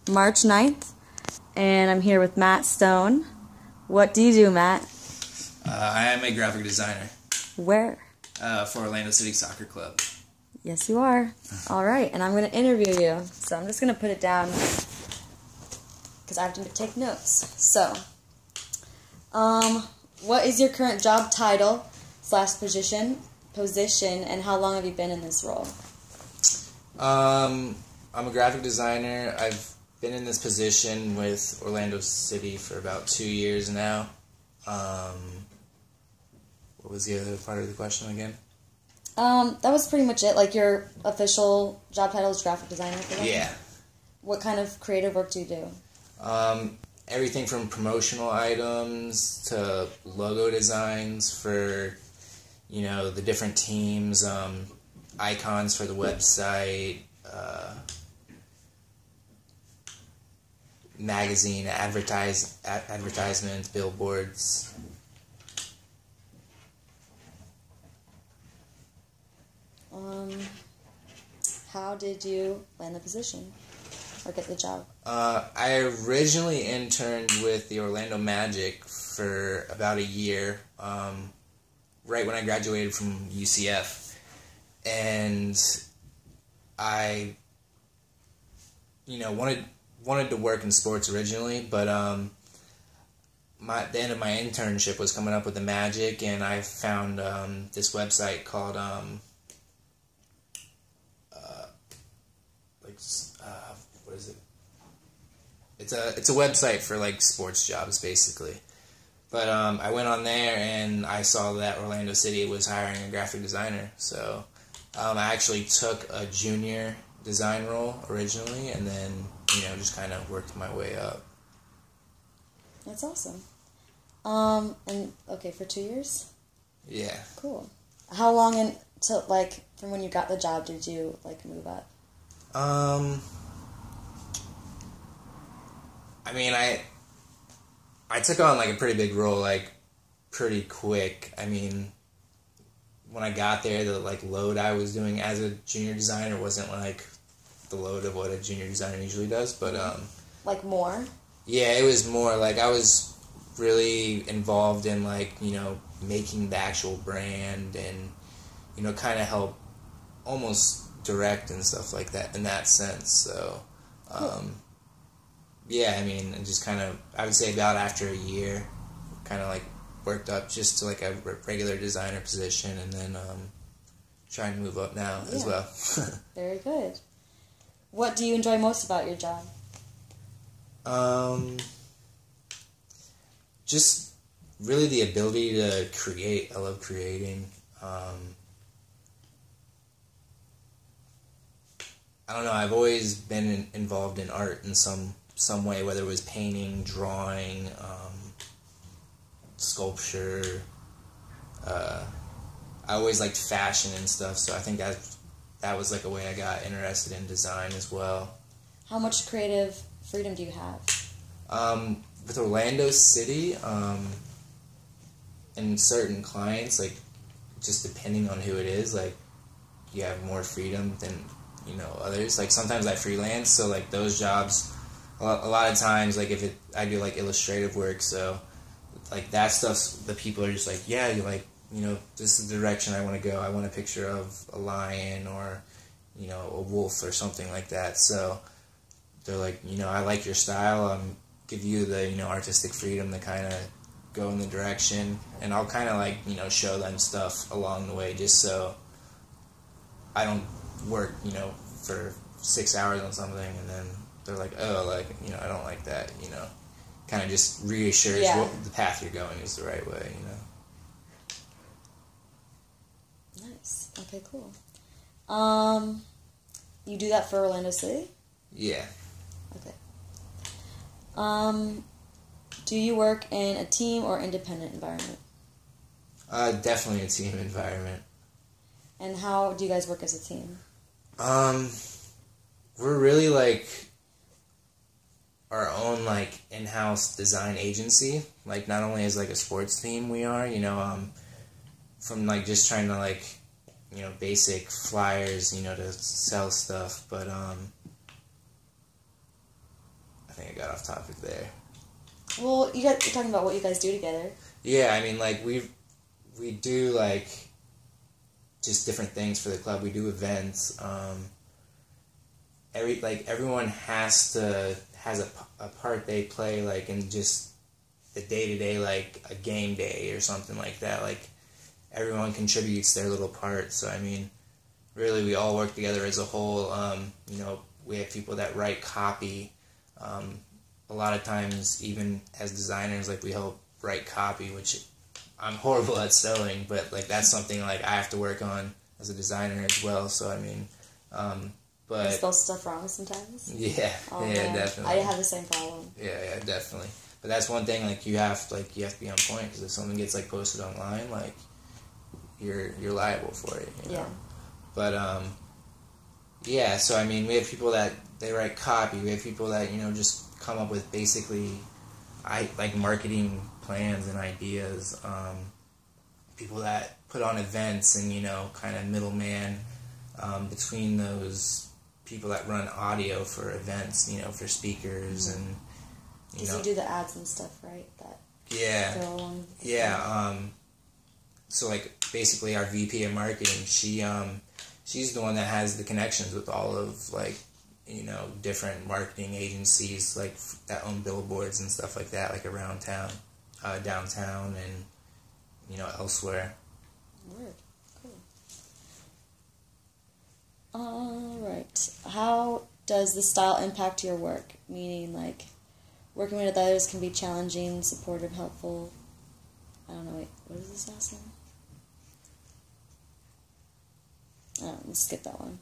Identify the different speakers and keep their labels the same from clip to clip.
Speaker 1: March 9th, and I'm here with Matt Stone. What do you do, Matt?
Speaker 2: I am a graphic designer.
Speaker 1: Where?
Speaker 2: For Orlando City Soccer Club.
Speaker 1: Yes, you are. All right, and I'm going to interview you, so I'm just going to put it down because I have to take notes. So, what is your current job title / position, and how long have you been in this role?
Speaker 2: I'm a graphic designer. I've been in this position with Orlando City for about 2 years now. What was the other part of the question again?
Speaker 1: That was pretty much it. Like, your official job title is graphic designer for them?
Speaker 2: Yeah.
Speaker 1: What kind of creative work do you do?
Speaker 2: Everything from promotional items to logo designs for, the different teams, icons for the website, magazine, advertisements, billboards.
Speaker 1: How did you land the position or get the job?
Speaker 2: I originally interned with the Orlando Magic for about a year, right when I graduated from UCF. And I, wanted to work in sports originally, but the end of my internship was coming up with the Magic, and I found this website called what is it? It's a website for like sports jobs basically. But I went on there and I saw that Orlando City was hiring a graphic designer, so I actually took a junior design role originally, and then just kind of worked my way up.
Speaker 1: That's awesome. And okay, for 2 years?
Speaker 2: Yeah.
Speaker 1: Cool. How long until, from when you got the job did you, move up?
Speaker 2: I mean, I took on, a pretty big role, pretty quick. I mean, when I got there, the, load I was doing as a junior designer wasn't, the load of what a junior designer usually does, but,
Speaker 1: more?
Speaker 2: Yeah, it was more, I was really involved in, making the actual brand and, kind of help almost direct and stuff like that in that sense, so,
Speaker 1: cool.
Speaker 2: Yeah, I mean, and just kind of, I would say about after a year, kind of worked up just to a regular designer position, and then trying to move up now as well.
Speaker 1: Very good. What do you enjoy most about your job?
Speaker 2: Just really the ability to create. I love creating. I don't know, I've always been involved in art in some way, whether it was painting, drawing, sculpture. I always liked fashion and stuff, so I think that was a way I got interested in design as well.
Speaker 1: How much creative freedom do you have?
Speaker 2: With Orlando City, and certain clients, just depending on who it is, you have more freedom than others. Sometimes I freelance, so those jobs, a lot of times, if I do illustrative work, so that stuff, the people are just yeah, this is the direction I want to go. I want a picture of a lion or a wolf or something like that. So they're I like your style. Give you the artistic freedom to kind of go in the direction, and I'll kind of show them stuff along the way, just so I don't work for 6 hours on something and then they're I don't like that, kind of just reassures the path you're going is the right way,
Speaker 1: Nice. Okay, cool. You do that for Orlando City?
Speaker 2: Yeah.
Speaker 1: Okay. Do you work in a team or independent environment?
Speaker 2: Definitely a team environment.
Speaker 1: And how do you guys work as a team?
Speaker 2: We're really our own in-house design agency. Not only as a sports team we are, from just trying to basic flyers, to sell stuff, but I think I got off topic there.
Speaker 1: Well, you're talking about what you guys do together.
Speaker 2: Yeah, I mean, like, we do, like, just different things for the club. We do events. Everyone has a part they play, like, in just the day-to-day, like, a game day or something like that. Like, everyone contributes their little part. So, I mean, really, we all work together as a whole. You know, we have people that write copy. A lot of times, even as designers, like, we help write copy, which I'm horrible at spelling, but, like, that's something, like, I have to work on as a designer as well. So, I mean, but...
Speaker 1: You spell stuff wrong sometimes?
Speaker 2: Yeah,
Speaker 1: oh,
Speaker 2: yeah,
Speaker 1: man.
Speaker 2: Definitely.
Speaker 1: I have the same problem.
Speaker 2: Yeah, definitely. But that's one thing, like, you have to be on point, because if something gets, like, posted online, like, you're liable for it, you know?
Speaker 1: Yeah.
Speaker 2: But, yeah, so, I mean, we have people that, they write copy. We have people that, you know, just come up with basically, like, marketing plans and ideas. People that put on events and, you know, kind of middleman between those people that run audio for events, you know, for speakers and, you know.
Speaker 1: Because you do the ads and stuff, right? That
Speaker 2: yeah.
Speaker 1: go along with
Speaker 2: yeah. So, like, basically our VP of marketing, she's the one that has the connections with all of, like, you know, different marketing agencies, like, that own billboards and stuff like that, like, around town, downtown, and, you know, elsewhere.
Speaker 1: Word. Cool. Alright. How does the style impact your work? Meaning, like, working with others can be challenging, supportive, helpful. I don't know, wait, what is this last one? Oh, let's skip that one.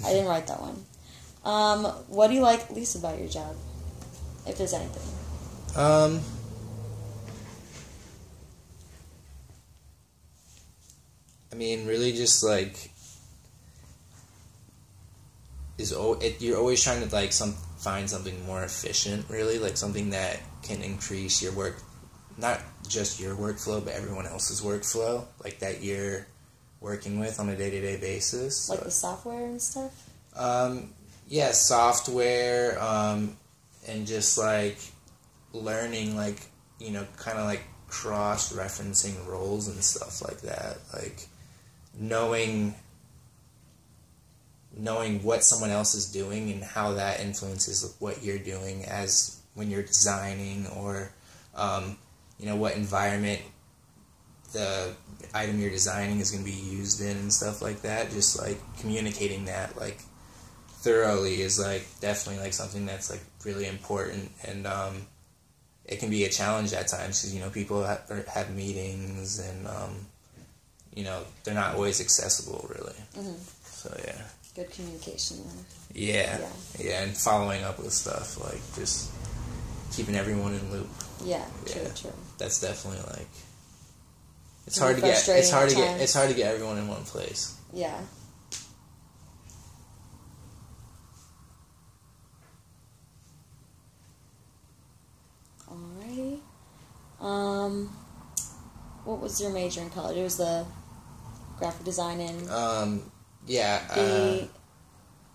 Speaker 1: I didn't write that one. What do you like least about your job? If there's anything.
Speaker 2: I mean, really just, like, you're always trying to, like, find something more efficient, really, like, something that can increase your work, not just your workflow, but everyone else's workflow, like, that you're working with on a day-to-day basis.
Speaker 1: Like the software and stuff?
Speaker 2: Yeah, software, and just, like, learning, like, you know, kind of, like, cross-referencing roles and stuff like that. Like, knowing what someone else is doing and how that influences what you're doing as when you're designing, or, you know, what environment the item you're designing is going to be used in and stuff like that. Just, like, communicating that, like, thoroughly is, like, definitely, like, something that's, like, really important. And it can be a challenge at times because, you know, people have meetings and, you know, they're not always accessible, really. Mm-hmm. So, yeah.
Speaker 1: Good communication there.
Speaker 2: Yeah, and following up with stuff, like, just keeping everyone in loop.
Speaker 1: Yeah, true.
Speaker 2: It's definitely, like, it's hard to get everyone in one place.
Speaker 1: Yeah. Alrighty. What was your major in college? It was the graphic design and...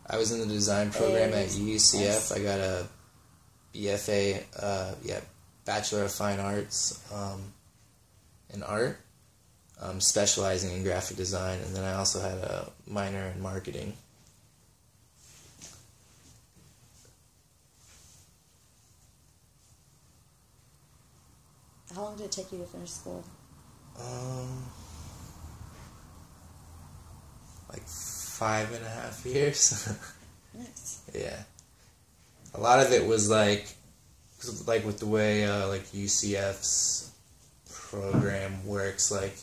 Speaker 2: I was in the design program at UCF. I got a BFA, Bachelor of Fine Arts in art, specializing in graphic design, and then I also had a minor in marketing.
Speaker 1: How long did it take you to finish school?
Speaker 2: Like 5.5 years.
Speaker 1: Nice.
Speaker 2: Yeah. A lot of it was like with the way like UCF's program works, like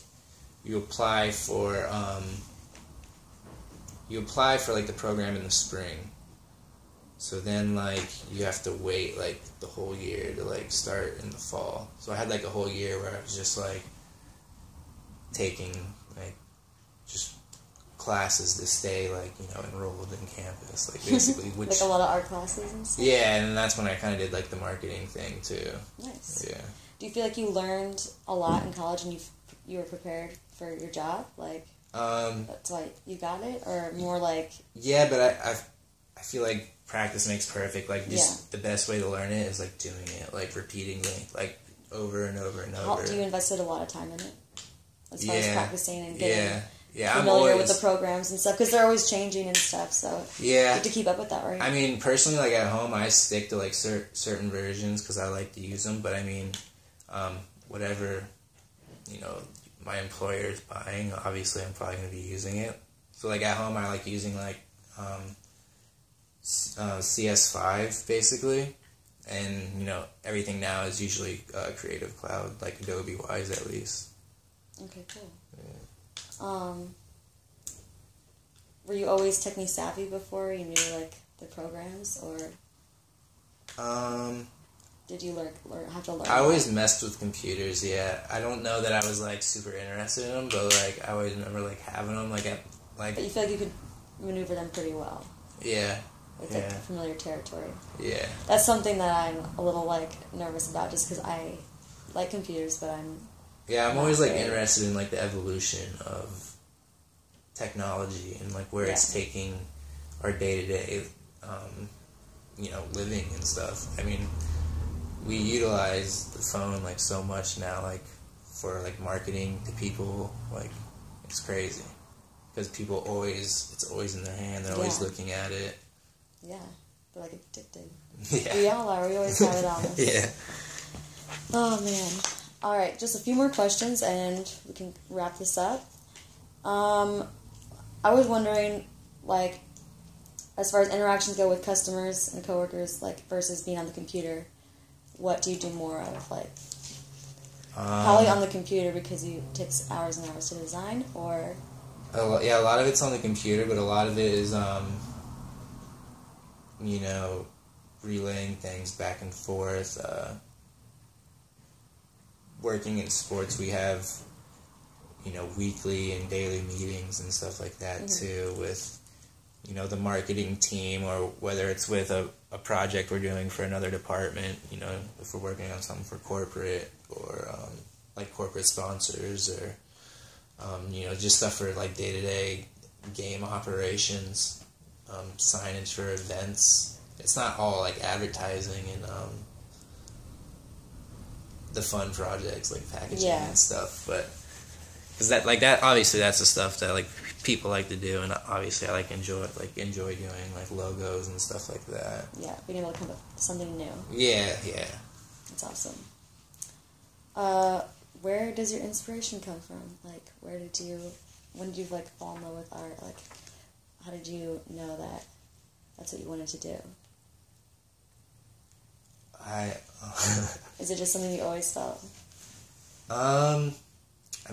Speaker 2: you apply for like the program in the spring. So then like you have to wait like the whole year to like start in the fall. So I had like a whole year where I was just like taking like just classes to stay like, you know, enrolled in campus, like basically which
Speaker 1: like a lot of art classes and stuff.
Speaker 2: Yeah, and that's when I kind of did like the marketing thing too.
Speaker 1: Nice.
Speaker 2: Yeah.
Speaker 1: Do you feel like you learned a lot in college and you were prepared for your job? Like that's why you got it, or more like?
Speaker 2: Yeah, but I feel like practice makes perfect. Like, just the best way to learn it is, like, doing it, like, repeatedly, like, over and over and over.
Speaker 1: Do you invested a lot of time in it? As far as practicing and getting
Speaker 2: I'm
Speaker 1: familiar with the programs and stuff, because they're always changing and stuff, so you have to keep up with that, right?
Speaker 2: I mean, personally, like, at home, I stick to, like, certain versions because I like to use them, but I mean, whatever, you know, my employer is buying, obviously I'm probably going to be using it. So, like, at home, I like using, like, CS5, basically, and, you know, everything now is usually Creative Cloud, like, Adobe-wise, at least.
Speaker 1: Okay, cool. Yeah. Were you always technically savvy before you knew, like, the programs, or did you have to learn?
Speaker 2: I always messed with computers, yeah. I don't know that I was, like, super interested in them, but, like, I always remember, like, having them, like,
Speaker 1: But you feel like you could maneuver them pretty well.
Speaker 2: Yeah.
Speaker 1: It's like familiar territory.
Speaker 2: Yeah.
Speaker 1: That's something that I'm a little, like, nervous about, just because I like computers, but I'm...
Speaker 2: Yeah, I'm always, like, interested in, like, the evolution of technology and, like, where it's taking our day-to-day, you know, living and stuff. I mean, we utilize the phone, like, so much now, like, for, like, marketing to people. Like, it's crazy. Because people it's always in their hand. They're always looking at it.
Speaker 1: Yeah. They're, like, addicted.
Speaker 2: Yeah.
Speaker 1: We all are. We always have it on us.
Speaker 2: Yeah.
Speaker 1: Oh, man. All right, just a few more questions, and we can wrap this up. I was wondering, like, as far as interactions go with customers and coworkers, like, versus being on the computer, what do you do more of? Like, probably on the computer because it takes hours and hours to design, or...
Speaker 2: Yeah, a lot of it's on the computer, but a lot of it is, you know, relaying things back and forth. Working in sports, we have, you know, weekly and daily meetings and stuff like that too with, you know, the marketing team, or whether it's with a project we're doing for another department, you know, if we're working on something for corporate, or like corporate sponsors, or you know, just stuff for like day-to-day game operations, signage for events. It's not all like advertising and the fun projects like packaging and stuff, but because that obviously that's the stuff that like people like to do, and obviously I enjoy doing like logos and stuff like that.
Speaker 1: Yeah, being able to come up with something new.
Speaker 2: Yeah.
Speaker 1: That's awesome. Where does your inspiration come from? Like, when did you like fall in love with art? Like, how did you know that that's what you wanted to do? Is it just something you always felt?
Speaker 2: I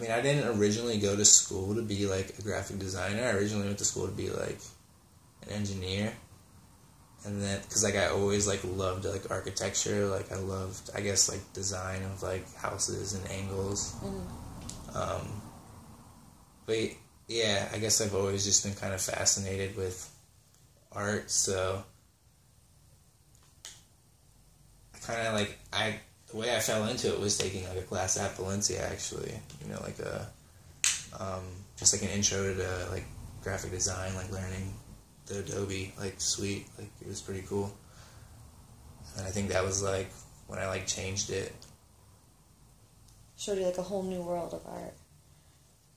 Speaker 2: mean, I didn't originally go to school to be like a graphic designer. I originally went to school to be like an engineer. And then, because like I always like loved like architecture, like I loved, I guess, like design of like houses and angles. But yeah, I guess I've always just been kind of fascinated with art, so I kind of like, the way I fell into it was taking like a class at Valencia, actually, you know, like just like an intro to like graphic design, like learning the Adobe like suite. Like, it was pretty cool. And I think that was like when I like changed it.
Speaker 1: Showed you like a whole new world of art.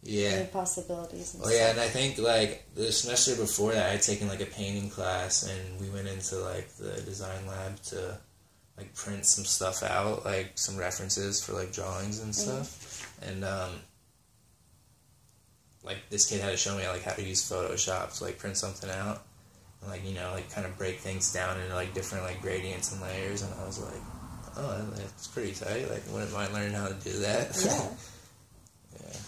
Speaker 2: Yeah.
Speaker 1: New possibilities and
Speaker 2: stuff. Yeah, and I think like the semester before that I had taken like a painting class, and we went into like the design lab to like print some stuff out, like some references for like drawings and stuff. And like this kid had to show me like how to use Photoshop to like print something out, and like, you know, like kind of break things down into like different like gradients and layers. And I was like, oh, that's pretty tight. Like, wouldn't mind learning how to do that.
Speaker 1: Yeah.
Speaker 2: Yeah.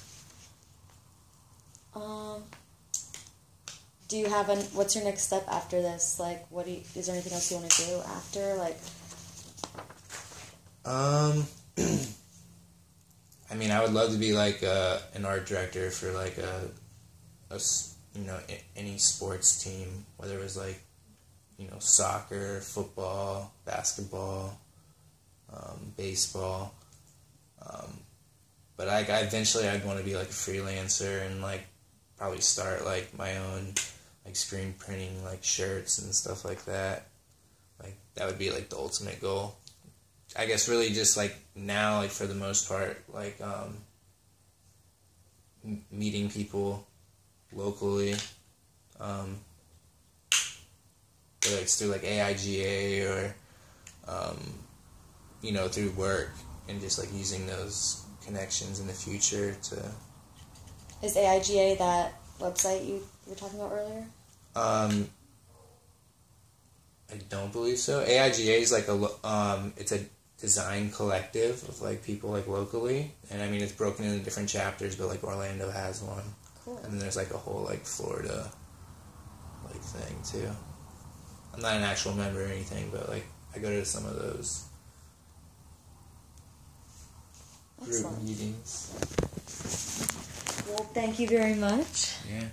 Speaker 1: Do you have what's your next step after this? Like, is there anything else you want to do after? Like,
Speaker 2: I mean, I would love to be like an art director for like a you know, any sports team, whether it was like, you know, soccer, football, basketball, baseball. But eventually I'd want to be like a freelancer and like probably start like my own like screen printing like shirts and stuff like that. Like that would be like the ultimate goal. I guess really just like now, like for the most part, like meeting people locally, whether it's through like AIGA or you know, through work, and just like using those connections in the future to.
Speaker 1: Is AIGA that website you were talking about earlier?
Speaker 2: I don't believe so. AIGA is like it's a design collective of like people like locally, and I mean it's broken into different chapters, but like Orlando has one.
Speaker 1: Cool.
Speaker 2: And then there's like a whole like Florida like thing too. I'm not an actual member or anything, but like I go to some of those group
Speaker 1: Excellent.
Speaker 2: meetings.
Speaker 1: Well, thank you very much.
Speaker 2: Yeah.